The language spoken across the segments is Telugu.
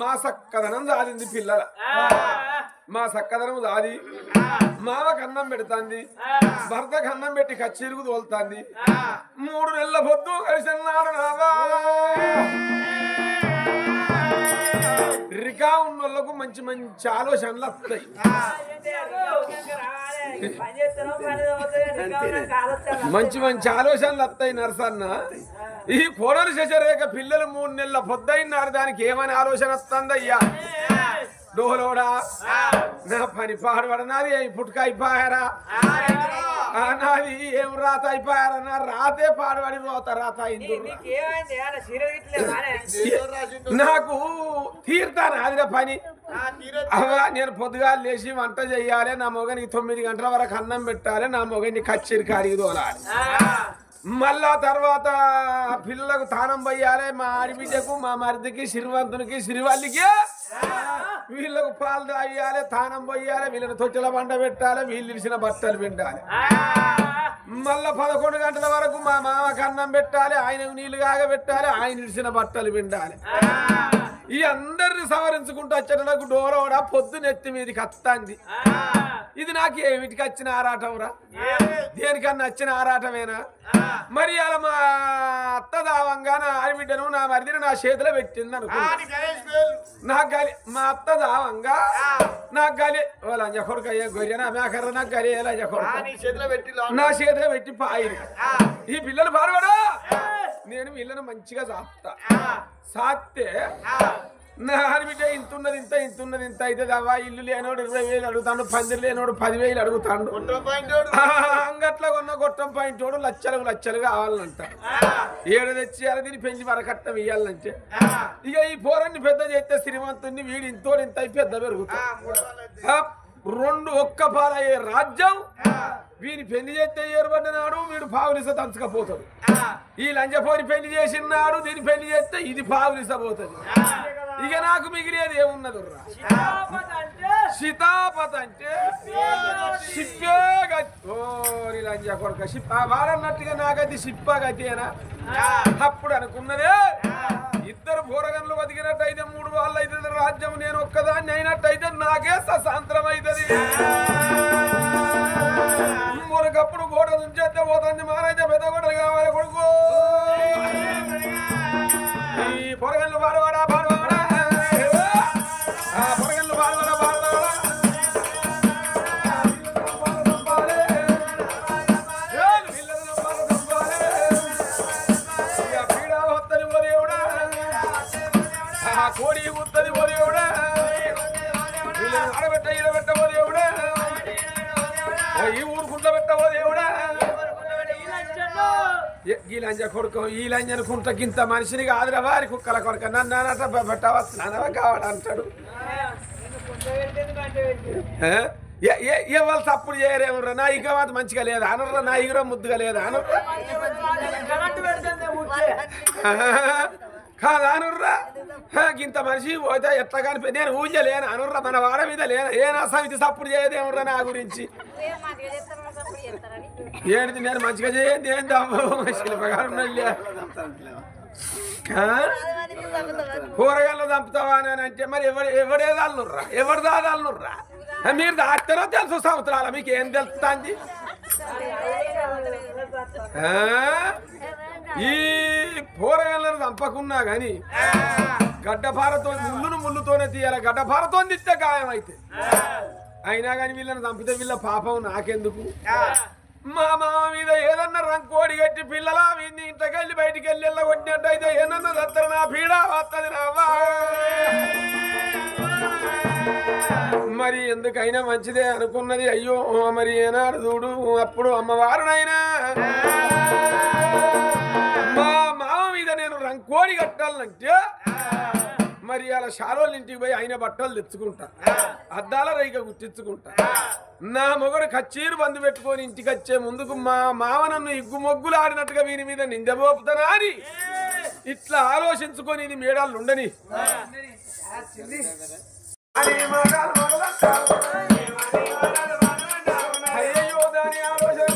మా సక్కదనం సాధింది పిల్లల మా సక్కదనం సాది మావకు అన్నం పెడుతుంది భర్తకు అన్నం పెట్టి కచ్చిరుగు తోలుతుంది 3 నెలల పొద్దు కలిసిన్నాడు నాదా రికా ఉన్నోళ్ళకు మంచి మంచి ఆలోచనలు వస్తాయి మంచి మంచి ఆలోచనలు వస్తాయి నరసన్న ఈ కోడలు శశరేఖ పిల్లలు 3 నెలల పొద్దయినారు దానికి ఏమని ఆలోచన వస్తుందయ్యా డోలోడా నా పని పాడబడ నాది పుట్టుక అయిపోయారా నాది ఏం రాత అయిపోయారా నా రాతే పాడబడి పోతా రాత నాకు తీరుతాను అది పని అవా నేను పొద్దుగా లేచి వంట చెయ్యాలి నా మొగనికి 9 గంటల వరకు అన్నం పెట్టాలి నా మొగని కచ్చేరి కాడికి తోలాలి మళ్ళా తర్వాత పిల్లలకు తానం పోయాలి మా ఆడిబిడ్డకు మా మరిదికి శ్రీవంతునికి శ్రీవల్లికి వీళ్ళకు పాలు తాగియాలి తానం పోయాలి వీళ్ళని తొట్టెల బండ పెట్టాలి వీళ్ళు ఇచ్చిన బట్టలు పిండాలి మళ్ళా 11 గంటల వరకు మా మామకు అన్నం పెట్టాలి ఆయనకు నీళ్లు కాగబెట్టాలి ఆయన ఇచ్చిన బట్టలు పిండాలి ఈ అందరిని సవరించుకుంటూ వచ్చాడు నాకు డోరోడా పొద్దునెత్తి మీదకి వస్తుంది ఇది నాకు ఏమిటికి వచ్చిన ఆరాటం రా దేనికన్నా వచ్చిన ఆరాటమేనా మరి అలా మా అత్త దావంగా నా ఆడబిడ్డను నా మరిదిని నా చేతిలో పెట్టింది అనుకో నాకు గలి మా అత్త దావంగా నాకు గలి లంజ కొడుకు అయ్యా గొర్రె నా మేకర్ర నాకు గలి లంజ కొడుకు నా చేతిలో పెట్టి పాయిరు ఈ పిల్లలు పాడవాడు నేను వీళ్ళను మంచిగా సాపుతా సాత్తే నా ఆడబిడ్డ ఇంతున్నది ఇంత అయితే దావా ఇల్లు లేనోడు 20,000 అడుగుతాడు పందిరు లేనోడు 10,000 అడుగుతాడు అంగట్లో కొన్న గొట్టం పాయింటోడు లచ్చలు కావాలంట ఏడు తెచ్చేయాలి దీన్ని పెంచి వరకట్టం ఇయ్యాలంటే ఇక ఈ పోరాన్ని పెద్ద చేస్తే శ్రీమంతుని వీడు ఇంతోడు ఇంత పెద్ద పెరుగుతా 2 ఒక్క పాలయ్యే రాజ్యం వీని పెళ్లి చేస్తే ఏర్పడినాడు వీడు పావులిస దంచకపోతాడు ఈ లంజపోని పెళ్లి చేసినాడు దీని పెళ్లి చేస్తే ఇది పావులిస పోతుంది ఇక నాకు మిగిలేది ఏమున్నది సీతాపత్ అంటే సిప్పే గతి ఓరి లంజ కొడుక సిప్ప వాడన్నట్టుగా నాకైతే సిప్ప గతేనా అప్పుడు అనుకున్నదే 2 పోరగన్లు బతికినట్టయితే 3 వాళ్ళు అయితే రాజ్యం నేను ఒక్కదాన్ని అయినట్టయితే నాకే సశాంతరం అవుతుంది ఒకప్పుడు గోడ నుంచేస్తే పోతుంది మారైతే పెద్ద గోడలు కావాలి కొడుకు ఈ పొరగన్లు పాడవాడా పొరగన్లు పాడవాడా పీడా వత్తని ఓ దేవుడా కోడి ఉత్తని ఓ దేవుడా వీళ్ళని ఆడబెట్ట ఈడబెట్ట ఓ దేవుడా ఈ ఊరుకుంట పెట్టవో దేవుడా ఈ లంజ కొడుకు ఈ లంజ అనుకుంటా ఇంత మనిషిని కాదురా వారి కుక్కల కొడుక నన్ను పెట్టవచ్చు నాన్న కావాలంటాడు ఎవరు తప్పుడు చేయరేమరా నా ఇక మాత్రం మంచిగా లేదా అనర్రా నా ఇగుర ముద్దుగా లేదా అనర్రా కాదా అనుర్రా ఇంత మనిషి పోతే ఎట్లా కాని నేను ఊజలేను అనుర్రా మన వాడ మీద లేను ఏ నా సమితి సప్పుడు చేయదేమర్రా నా గురించి ఏంటి నేను మంచిగా చేయండి ఏం శిల్పగారు కూరగాయలు చంపుతావా అని అంటే మరి ఎవడే దాల్నుర్రా ఎవరు దాదాలనుర్రా మీరు దాస్తారో తెలుసు సంవత్సరాల మీకు ఏం తెలుస్తుంది ఈ కూరగాయలను చంపకున్నా గాని గడ్డపారతో ముళ్ళుతోనే తీయాలి గడ్డపారతో తిస్తే గాయం అయితే అయినా కానీ వీళ్ళని చంపితే వీళ్ళ పాపం నాకెందుకు మా మామ మీద ఏదన్నా రంకోడి కట్టి పిల్లలా వీడిని ఇంటకెళ్ళి బయటికి వెళ్ళి కొట్టినట్టయితే ఏమన్నా దత్తర నా పీడా వస్తుంది నావా మరి ఎందుకైనా మంచిదే అనుకున్నది అయ్యో మరి ఏనాడు చూడు అప్పుడు అమ్మవారునైనా మా మామ మీద నేను రంకోడి కట్టాలంటే మరి అలా షారోళ్ళ ఇంటికి పోయి ఆయన బట్టలు తెచ్చుకుంటా అద్దాల రైక గుర్తించుకుంటా నా మొగడు కచ్చీరు బంధు పెట్టుకొని ఇంటికి వచ్చే ముందుకు మా మామ నన్ను ఇగ్గు మొగ్గులు ఆడినట్టుగా వీరి మీద నిందబోపుతానా అని ఇట్లా ఆలోచించుకొని ఇది మేడాలు ఉండని అయ్యో దాని ఆలోచన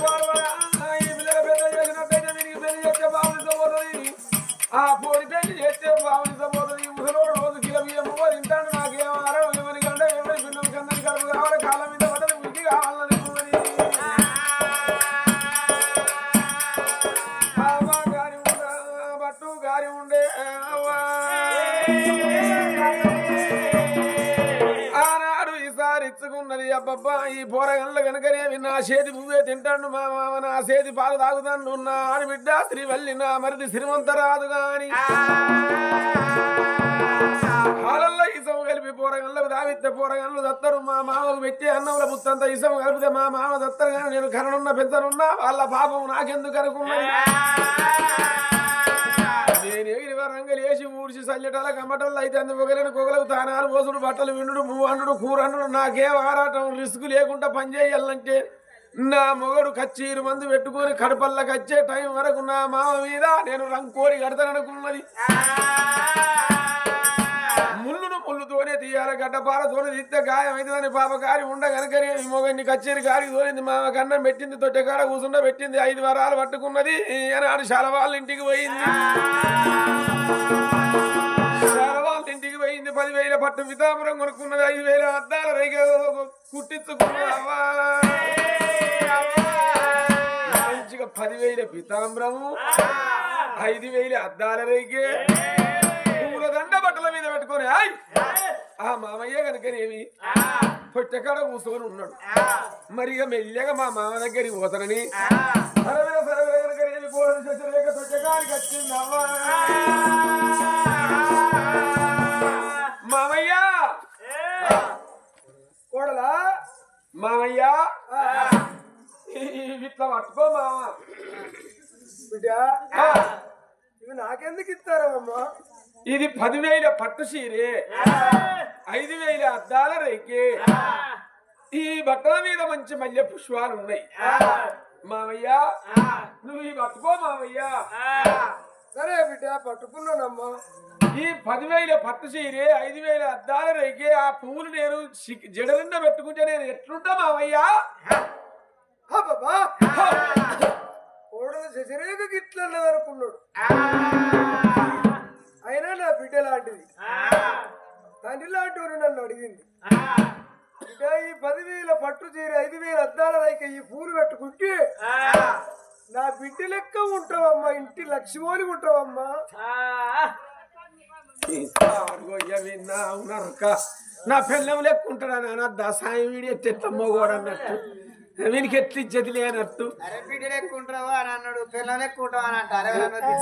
ఆ పోడి పెళ్లి చేస్తే బాగుంది ముసలోడు రోజు కిలో ఆనాడు ఈసారి ఇచ్చుకున్నది అబ్బబ్బా ఈ పోరగండ్ల కనుకనేవి నా చేతి పువ్వే తింటాడు మా మామ నా చేతి పాలు తాగుతాడు నా ఆడబిడ్డ శ్రీవల్లి నా మరిది శ్రీమంతరాదు గాని హాలల్లో ఇసం కలిపి పోరగండ్లకు దావిస్తే పోరగండ్లు దత్తరు మా మామకు పెట్టి అన్నంలో పుత్తంత ఇసం కలిపితే మా మామ దత్తరు కానీ నేను కరనున్నా పెంచనున్నా వాళ్ళ పాపం నాకెందుకు అనుకున్నది నేను ఎగిరి రంగలు వేసి ఊడ్చి చల్లెటాల కమ్మటల్లో అయితే అందు పొగలేని కొగలకు తానాలు పోసుడు బట్టలు విండు పువ్వు అండు కూర అండు నాకేం ఆరాటం రిస్క్ లేకుండా పని చేయాలంటే నా మొగడు కచ్చీరు మందు పెట్టుకుని కడపల్లకి వచ్చే టైం వరకు నా మామ మీద నేను రంకోడి కడతాననుకున్నది ముళ్ళుతోనే తీయాలి గడ్డపారతోనే తీస్తే గాయం అవుతుందని పాప కారి ఉండగనకనే మొగన్ని కచ్చేరి కారికి తోలింది మామ కన్నం పెట్టింది తొట్టెకాడ కూసుండ పెట్టింది 5 వారాలు పట్టుకున్నది ఆనాడు శాలవాళ్ళ ఇంటికి పోయింది శాలవాళ్ళ ఇంటికి పోయింది 10,000 పట్టు పితాంబరం కొనుక్కున్నది 5,000 అద్దాల రైగ కుట్టించుకున్నవా మంచిగా 10,000 పితాంబరము 5,000 అద్దాల రైగే దండ బట్టల మీద పెట్టుకొని ఆ మామయ్య కనుకనేమి పొట్టెకాడ కూర్చొని ఉన్నాడు మరిగా మెల్లగా మా మామ దగ్గరికి పోతానని కనుకనేమి తొట్టెకాడికి వచ్చింది మామయ్య కోడలా మామయ్య ఇట్లా పట్టుకో మామ బిడ్డ ఇవి నాకెందుకు ఇస్తారమ్మా ఇది 10,000 పట్టు చీరే 5,000 అద్దాల రేకే ఈ బట్టల మీద మంచి మల్లె పుష్పాలు ఉన్నాయి మామయ్య నువ్వు ఈ పట్టుకో మామయ్య సరే బిడ్డ పట్టుకున్నానమ్మా ఈ 10,000 పట్టు చీరే 5,000 అద్దాల రేకే ఆ పువ్వులు నేను జడ నిండా పెట్టుకుంటే నేను ఎట్లుంటా మామయ్య బాబా కోడలు శశరేఖ గిట్ల అనుకున్నాడు అయినా నా బిడ్డ లాంటిది తండ్రి లాంటి నన్ను అడిగింది బిడ్డ ఈ 10,000 పట్టు చీర 5,000 అద్దాల రైక ఈ పూలు పెట్టుకుంటే నా బిడ్డ లెక్క ఉంటావమ్మా ఇంటి లక్ష్మోని ఉంటావమ్మా నా పిల్లం లెక్క ఉంటాడా నాన్న దసాయం వీడి ఎట్లా మోగోడు అన్నట్టు వీనికి ఎట్లు ఇచ్చేది లేనట్టు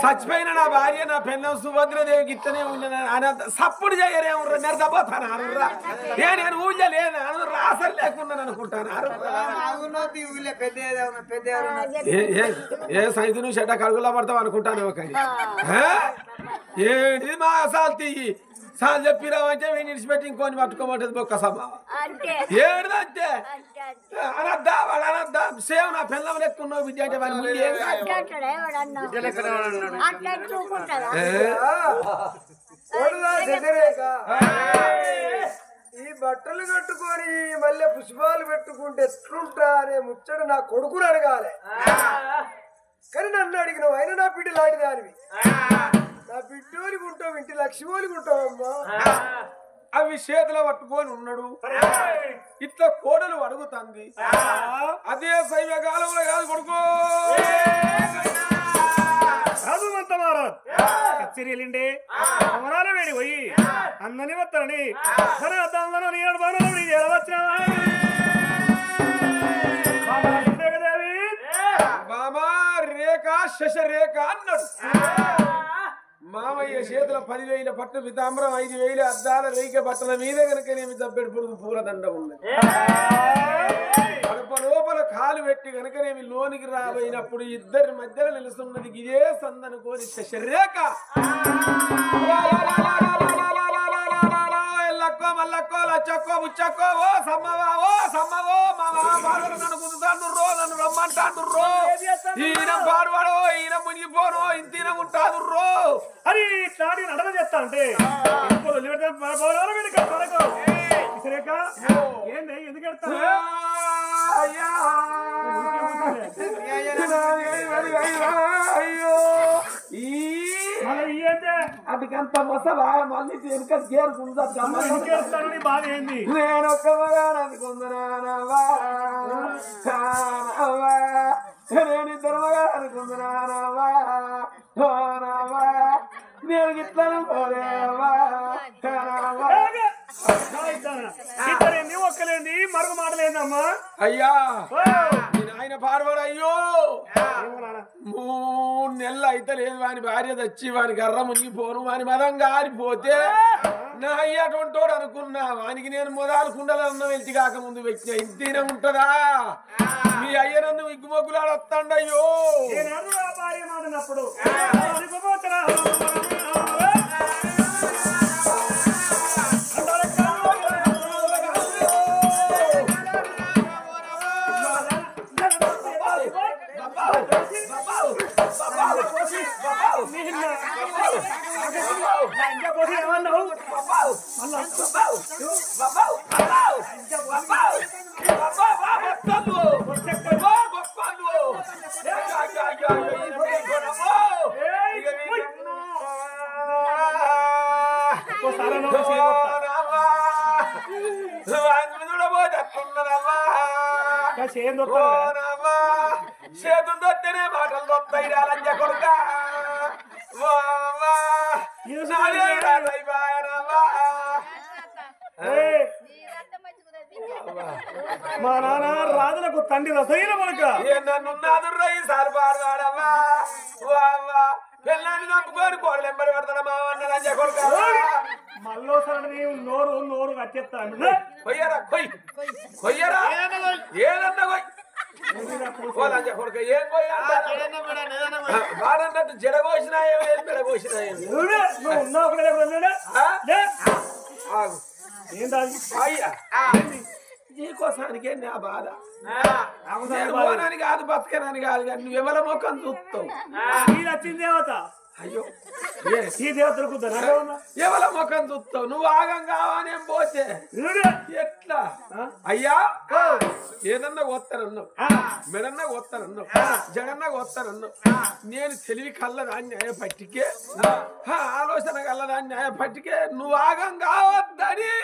చచ్చిపోయిన నా భార్య నా పెన్నం సుభద్రదేవికి ఇట్లనే ఉండేనా సప్పుడు చేయరేమో నెరదపోతాను నేను ఊళ్ళో లేను రాసలు లేకున్నాను అనుకుంటాను ఏ సైతు నువ్వు చెడ్డ కడుగులో పడతావు అనుకుంటాను కానీ ఏంటి మా అసాలు తీయి సార్ చెప్పిరావంటే వీడిని విడిచిపెట్టి ఇంకొని పట్టుకోమంటది బొక్క సభ ఏడుదంటే అనద్దా వాడు అనద్దా సేవ్ నా పిల్లలు ఎక్కున్నావు విద్య అంటే వాడి ముందు ఏం ఈ బట్టలు కట్టుకొని మళ్ళీ పుష్పాలు పెట్టుకుంటే ఎట్లుంటా అనే ముచ్చడు నా కొడుకుని అడగాలి కానీ నన్ను అడిగినావు అయినా నా బిడ్డ లాంటి దానివి నా బిడ్డోలికి ఉంటావు ఇంటి లక్ష్మోలికి ఉంటావమ్మా అవి చేతిలో పట్టుకొని ఉన్నాడు ఇట్లా కోడలు అడుగుతుంది అదే శైవ కాలంలో కాదు కొడుకో రాజుమంత మహారాజ్ కచ్చేరీలండి అమరాలు వేడి పోయి అందని వస్తానని సరే అద్దాలను నీడు బాణులు ఎలవచ్చినా మామా రేఖ శశరేఖ అన్నాడు మామయ్య చేతుల 10,000 పట్టు పితాంబరం 5,000 అద్దాల రేఖ బట్టల మీద కనుకనేమి దబ్బెడు పురుగు పూలదండ ఉన్నది కడప లోపల కాలు పెట్టి కనుకనేమి లోనికి రాబోయినప్పుడు ఇద్దరి మధ్యలో నిలుస్తున్నది ఇదే సందను కోరి శశరేఖ ఎల్లక్కో మల్లక్కో లచ్చక్కో ముచ్చక్కో ఓ సమ్మవో మా బాధలు నన్ను కుదుతాండు రో నన్ను రమ్మంటాండు రో ఈయన పాడువాడో ఈయన మునిగిపోను ఇంతీన ఉంటాదు రో అది చాడి నడవ చేస్తా అంటే ఏంది ఎందుకు ఎడతా అయ్యో అటుకంత మొసవా మళ్ళీ వెనుక చేరుకుంటాను బాధ ఏంది నేను ఒక్క అనుకుంటున్నానవా నేను ఇద్దరు అనుకుంటున్నానవా నేను ఇట్లను పోలేవా మరొక మాట లేదమ్మా. అయ్యా ఆయన పార్వడు అయ్యో 3 నెలలు అయితే లేదు వాని భార్య తెచ్చి వాని గర్ర మునిగిపోను వాని మదం గారిపోతే నా అయ్య అటువంటి అనుకున్నా వానికి నేను మొదలు కుండలన్న వెళ్తి కాక ముందు పెట్టిన ఇంటినే ఉంటదా మీ అయ్య నన్ను విగ్గుమొగ్గులాడు వస్తాండయ్యో భార్య మాడినప్పుడు చేతులతోనే మాటలు దొత్తాయి లంజ కొడుక మా నాన్న రాజులకు తండ్రి రసైన మనక నన్నున్నాదు రై సార్ పాడవాడమ్మా పిల్లాన్ని నమ్ముకొని కోడలు ఎంబడి పెడతాడమ్మా అన్న లంజ కొడుక మళ్ళోసారి నోరు నోరు కట్టేస్తాను కొయ్యరా కొయ్యరా ఏదన్నా కొయ్ లంజ కొడుక ఏం వాడన్నట్టు జడగోసినా ఏమి మెడగోసినా ఏమి నువ్వు ఉన్నావు అయ్యా నీకోసానికే నా బాధ కాదు బతకనని కాదు కానీ నువ్వు ఎవరి ముఖం చూస్తావు వచ్చింది దేవత అయ్యో ఈ దేవతలకు ఎవల ముఖం చూస్తావు నువ్వు ఆగం కావానే పోతే ఎట్లా అయ్యా ఏదన్నా వస్తానన్నావు మెడన్నా వస్తానన్నావు జడన్నా వస్తానన్నావు నేను తెలివి కల్లదాన్ని న్యాయ పట్టికే ఆలోచన కల్లదాన్ని న్యాయ పట్టికే నువ్వు ఆగం కావద్దని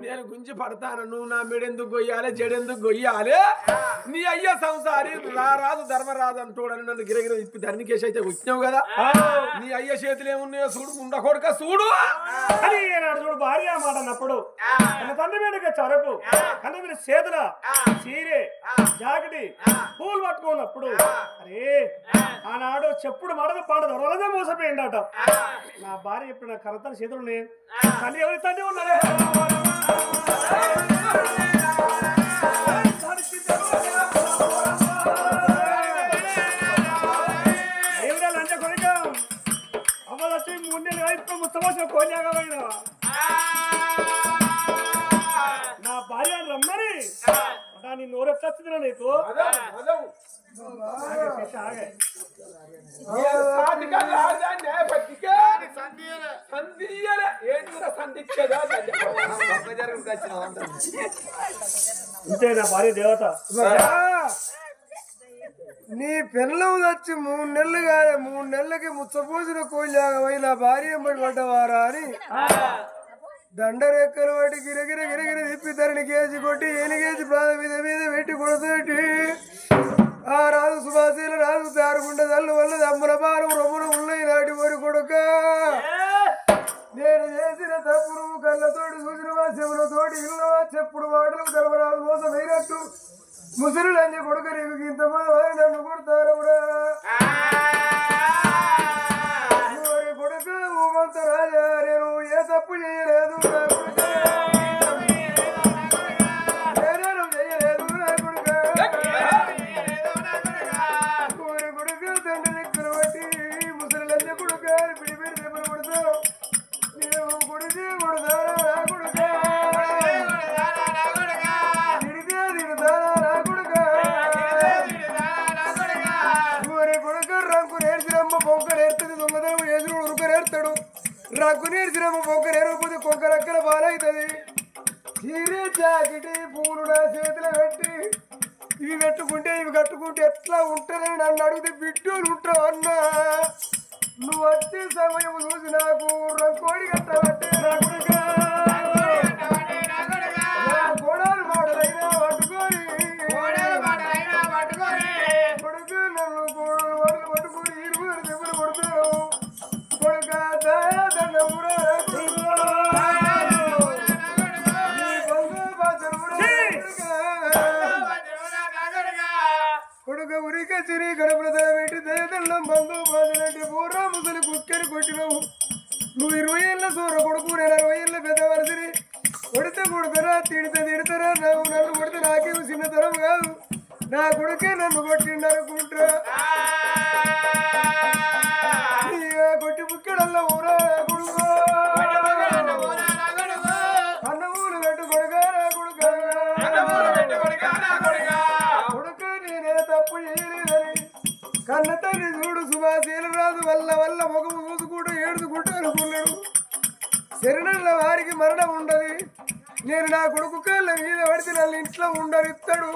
నేను గుంజి పడతాను నువ్వు నా మెడెందుకు గొయ్యాలి జడెందుకు గొయ్యాలి నీ అయ్య సంసారి రారాదు ధర్మరాజు అంటూడని నన్ను గిరగిర తిప్పి ధర్నికేసి అయితే వచ్చినావు కదా నీ అయ్య చేతులు ఏమున్నాయో చూడు ఉండ కొడుక చూడు అని చూడు భార్య మాట అన్నప్పుడు తన తండ్రి మీదకి చరకు కన్న మీద చేతుల చీరే జాకెటి పూలు పట్టుకున్నప్పుడు అరే ఆనాడు చెప్పుడు మడదు పాడదు రోజే మోసపోయిందట నా భార్య ఇప్పుడు నా కరతన చేతులు తల్లి ఎవరి తండ్రి ఉన్నారే లంచ కొరిక అవ్వదు వచ్చి 3 నెలలు అయితే ముచ్చమోసిన కోల్యాగమైనా నా భార్య రమ్మని నీ నోరెత్తొచ్చిందిరా నీకు అంతే నా భార్య దేవత నీ పిల్లలు వచ్చి 3 నెలలు కాలే 3 నెలలకి ముచ్చపోసిన కోల్యాగమై నా భార్య ఎంబడి పడ్డవారా అని దండరెక్కలు పట్టి గిరగిర గిరగిర తిప్పి ధరని కేజీ కొట్టి ఏలిగేసి ప్రాణ మీద మీద పెట్టి కొడతోటి ఆ రాజు సుభాషీల రాజు దారుకుంటే తల్లు వల్ల దమ్ముల బారం రొమ్ములు ఉన్నాయి నాటి వరి కొడుక నేను చేసిన తప్పుడు కళ్ళతోటి చూసిన చెవులతోటి ఇల్లు చెప్పుడు మాటలకు ధర్మరాజు మోసం అయినట్టు ముసలులంజ కొడుక నీకు ఇంతమంది నన్ను కొడతారవురా కొడుక ఊమంత రాజా నేను ఏ తప్పు చేయలేదు నేనేను చేయలేదు నా కొడుక తండ్రి దగ్గర బట్టి ముసలిలంజ కొడుక పిడిపిడి దెబ్బలు కొడతావు నేను కొడుకే కొడతారా నా కొడుక తిడితే తిడతారా నా కొడుక కొడుక రంకు నేర్చినమ్మ పొంక నేర్తుంది దొంగతనం ఎదురు ఉరుక నేర్తాడు రంకు నేర్చినమ్మ పొంక నేర్కపోతే కొంక రక్కల బాలవుతుంది చీరే జాకెటి పూలు నా చేతిలో పెట్టి ఇవి పెట్టుకుంటే ఇవి కట్టుకుంటే ఎట్లా ఉంటారని నన్ను అడిగితే బిడ్డలు ఉంటావు అన్నా నువ్వు వచ్చే సమయం చూసి నాకు రంకోడి కట్టబట్టే నా కొడుక గోడాలు మాటలైనా పట్టుకొని కొడుకు నన్ను గోడలు పట్టుకొని 20 దెబ్బలు కొడతాడు కొడుక దండ ఊరా నువ్వు 20 ఏళ్ళ సూర కొడుకు నేను 60 ఏళ్ళ పెద్ద వరసని కొడితే కొడతారా తిడతారా నన్ను కొడితే నాకేం చిన్నతరం కాదు నా కొడుకే నన్ను కొట్టిండు అనుకుంటా కొట్టి బుక్కడల్లా ఊరా కొడుకు అన్నమూలు పెట్టు కొడుకా నా కొడుక నేనే తప్పు చేయలేదని కన్న తల్లి చూడు సుభాషీల రాజు వల్ల ముఖము చూసుకుంటూ ఏడుచుకుంటూ అనుకున్నాడు శరణుల వారికి మరణం ఉండదు నేను నా కొడుకు కాళ్ళ మీద పడితే నన్ను ఇంట్లో ఉండరిస్తాడు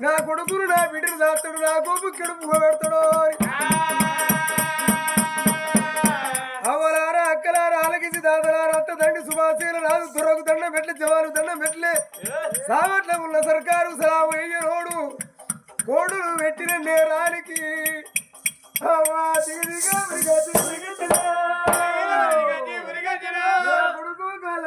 నా కొడుకును నా బిడ్డను దాస్తాడు నా కోపు కెడుపు పెడతాడు అవలారా అక్కలారా ఆలకించి దాదలారా అత్త దండి సుభాషీల రాజు దొరకు దండం పెట్లే జవాను దండం పెట్లే సావట్ల ఉన్న సర్కారు సలాము అయ్యరోడు కోడును పెట్టిన నేరానికి కొడుకు కాల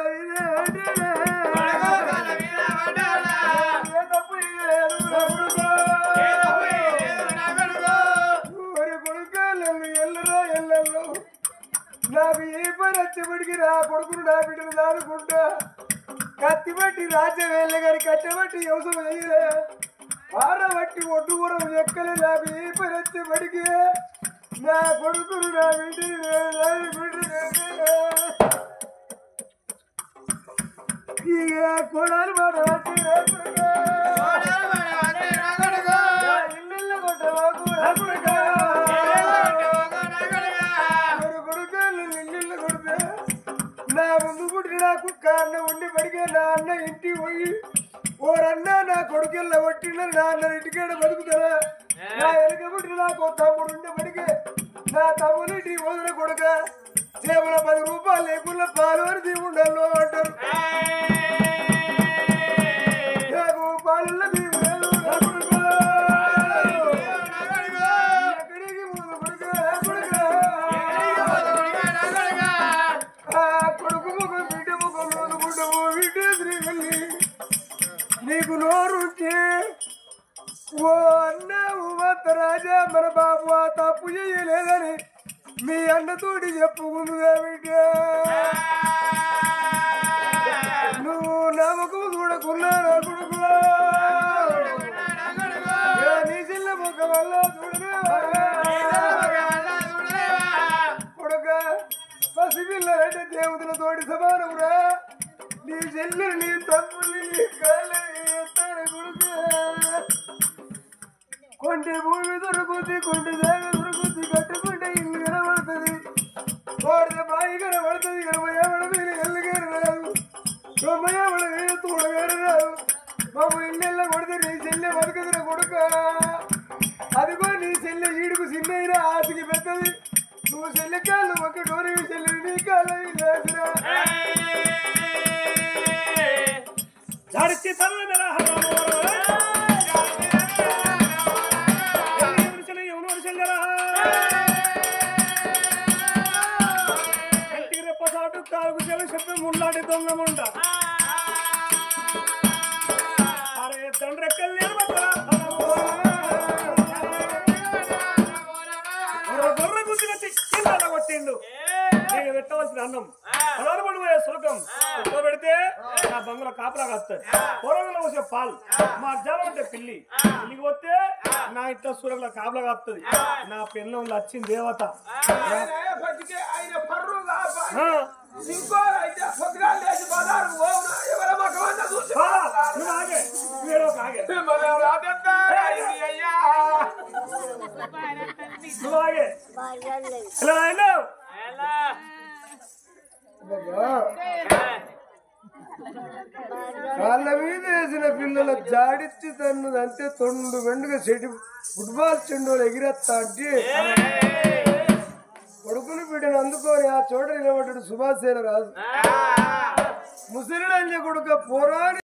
ఎల్లరో నాకు ఏ పని వచ్చేప్పటికి నా కొడుకును నా బిడ్డను దాడుకుంటా కత్తి బట్టి రాజ్యం వెళ్ళే కానీ కట్టబట్టి వ్యవసాయం వేయలే పారబట్టి ఒడ్డు ఊరం ఎక్కలే నాకు ఏ పని వచ్చేప్పటికి నా కొడుకును నా ఇక కొడాలి మాట ఇల్లు కొట్టవాకు ఇల్లు కొడితే నా ముందు పుట్టి నాకు కారణం ఉండి పడిగే నా అన్న ఇంటికి పోయి ఓరన్నా నా కొడుకెళ్ళ పట్టిన నా అన్న ఇంటికాడ బతుకుతారా నా వెనక పుట్టి నాకు తమ్ముడు ఉండే పడిగే నా తమ్ముడు ఇంటికి వదిన కొడుక చేపల 10 రూపాయలు లేకుండా పాలు అని దీవుండాలో అంటారు నాకు పాలల్లో దీవు లేదు ఎక్కడికి ముందు కొడుకు ముఖం బిడ్డ ముఖం రోజుకుంటాము బిడ్డ శ్రీ వెళ్ళి నీకు నోరుంటే ఓ అన్న ఉమత్త రాజా మన బాబు ఆ తప్పు చేయలేదని మీ అన్నతోటి చెప్పుకుందిగా బిడ్డ నువ్వు నమ్మకం చూడకున్నా నా కొడుకు నీ చిల్ల ముఖ వల్ల కొడుక పసిపిల్లలంటే దేవతలతోటి సమానమురా నీ చెల్లి నీ తమ్ముని నీ కాళ్ళని కొడుక కొంటే భూమి దొరుకుద్ది కొంటే జాగ దొరుకుద్ది కట్టుకుంటే ఇల్లు కనబడుతుంది కోడితే బాయి కనబడుతుంది 80 మీద ఎల్లు గారు రాదు 90 మీద తోడగారు రాదు బాబు ఇల్లెల్ల కొడితే నీ చెల్లె బతుకుతున్న కొడుక అదిగో నీ చెల్లె ఈడుకు చిన్నైనా ఆశకి పెద్దది నువ్వు చెల్లె కాళ్ళు ఒక డోరి చెల్లి నీ కాళ్ళు ముళ్ళాడి దొంగముండ అరే తండ్రెక్కలు గొర్ర గుంజి వచ్చి కింద కొట్టిండు నేను పెట్టవలసిన అన్నం పడిపోయే సులకం పెడితే నా బంగుల కాపలా కాస్తాడు పొరంలో వచ్చే పాలు మా జాలం అంటే పిల్లికి వస్తే నా ఇంట్లో సూరంలో కాపలా కాస్తుంది నా పెళ్ళంలో వచ్చింది దేవత కాళ్ళ మీద వేసిన పిల్లల జాడిచ్చి తన్నుదంటే తొండు గండుగా చెడు ఫుట్బాల్ చెండోలు ఎగిరేస్తా అంటే కొడుకులు బిడ్డను అందుకొని ఆ చోట నిలబడ్డాడు సుభాష్ రాజు ముసలి కొడుక పోరాని